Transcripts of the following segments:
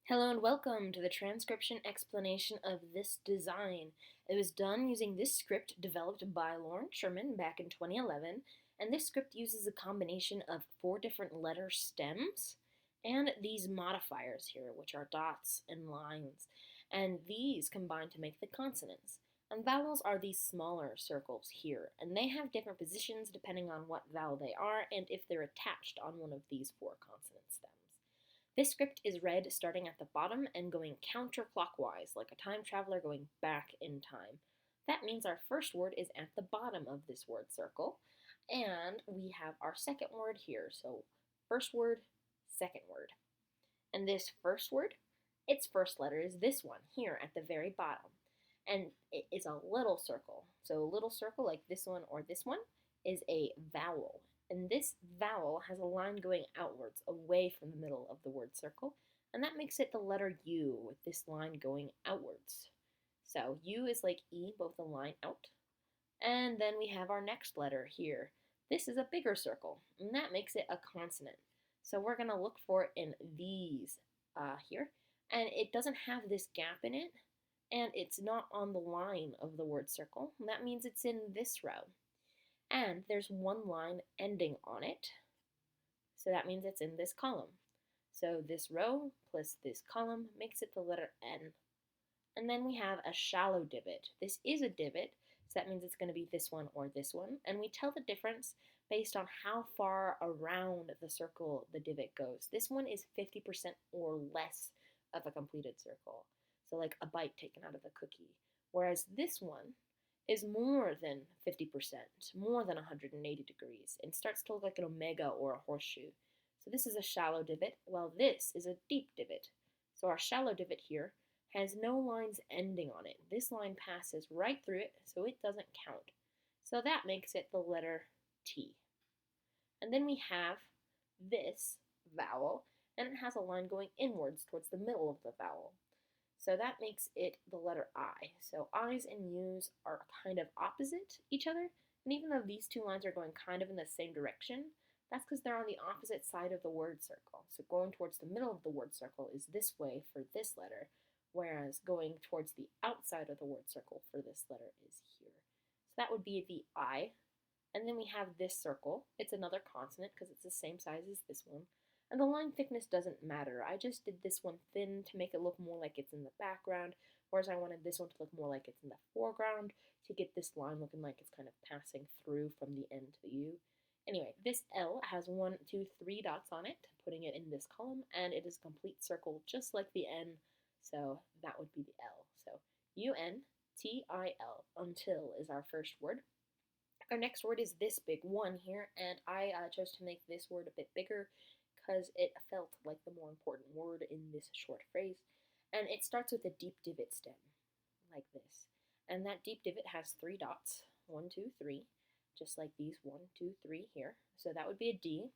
Hello and welcome to the transcription explanation of this design. It was done using this script developed by Loren Sherman back in 2011, and this script uses a combination of 4 different letter stems and these modifiers here, which are dots and lines, and these combine to make the consonants. And vowels are these smaller circles here, and they have different positions depending on what vowel they are and if they're attached on one of these 4 consonant stems. This script is read starting at the bottom and going counterclockwise, like a time traveler going back in time. That means our first word is at the bottom of this word circle, and we have our second word here. So, first word, second word. And this first word, its first letter is this one here at the very bottom. And it is a little circle. So, a little circle like this one or this one is a vowel. And this vowel has a line going outwards, away from the middle of the word circle, and that makes it the letter U with this line going outwards. So U is like E, both a line out. And then we have our next letter here. This is a bigger circle, and that makes it a consonant. So we're going to look for it in these here, and it doesn't have this gap in it, and it's not on the line of the word circle, and that means it's in this row. And there's one line ending on it, so that means it's in this column. So this row plus this column makes it the letter N. And then we have a shallow divot. This is a divot, so that means it's going to be this one or this one. And we tell the difference based on how far around the circle the divot goes. This one is 50% or less of a completed circle, so like a bite taken out of a cookie. Whereas this one is more than 50%, more than 180 degrees, and starts to look like an omega or a horseshoe. So this is a shallow divot, while this is a deep divot. So our shallow divot here has no lines ending on it. This line passes right through it, so it doesn't count. So that makes it the letter T. And then we have this vowel, and it has a line going inwards towards the middle of the vowel. So that makes it the letter I. So I's and U's are kind of opposite each other. And even though these 2 lines are going kind of in the same direction, that's because they're on the opposite side of the word circle. So going towards the middle of the word circle is this way for this letter, whereas going towards the outside of the word circle for this letter is here. So that would be the I. And then we have this circle. It's another consonant because it's the same size as this one. And the line thickness doesn't matter. I just did this one thin to make it look more like it's in the background, whereas I wanted this one to look more like it's in the foreground to get this line looking like it's kind of passing through from the N to the U. Anyway, this L has 1, 2, 3 dots on it, putting it in this column, and it is a complete circle just like the N, so that would be the L. So U-N-T-I-L, until is our first word. Our next word is this big one here, and I chose to make this word a bit bigger because it felt like the more important word in this short phrase. And it starts with a deep divot stem, like this. And that deep divot has 3 dots, 1, 2, 3, just like these 1, 2, 3 here. So that would be a D.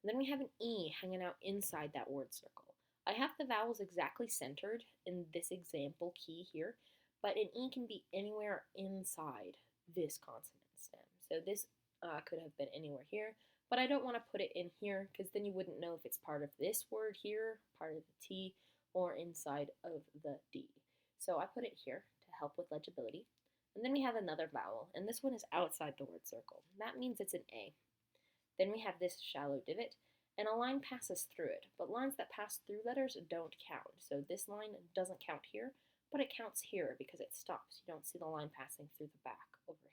And then we have an E hanging out inside that word circle. I have the vowels exactly centered in this example key here, but an E can be anywhere inside this consonant stem. So this could have been anywhere here, but I don't want to put it in here because then you wouldn't know if it's part of this word here, part of the T, or inside of the D. So I put it here to help with legibility. And then we have another vowel, and this one is outside the word circle. That means it's an A. Then we have this shallow divot, and a line passes through it, but lines that pass through letters don't count. So this line doesn't count here, but it counts here because it stops. You don't see the line passing through the back over here.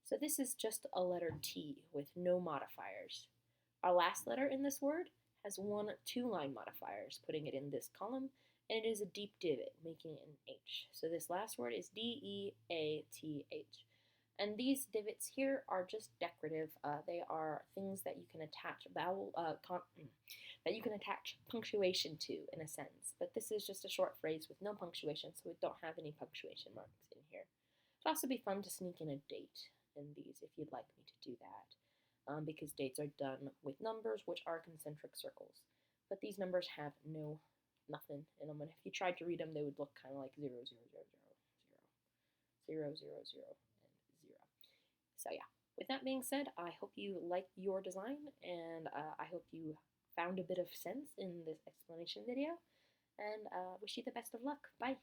So this is just a letter T with no modifiers. Our last letter in this word has 1, 2-line modifiers, putting it in this column, and it is a deep divot, making it an H. So this last word is D-E-A-T-H. And these divots here are just decorative. They are things that you can attach that you can attach punctuation to in a sentence. But this is just a short phrase with no punctuation, so we don't have any punctuation marks in here. It'd also be fun to sneak in a date in these if you'd like me to do that, because dates are done with numbers, which are concentric circles. But these numbers have nothing in them, and if you tried to read them, they would look kind of like 0, 0, 0, 0, 0, 0, 0, 0, 0, and 0. So yeah, with that being said, I hope you like your design, and I hope you found a bit of sense in this explanation video. and wish you the best of luck. Bye.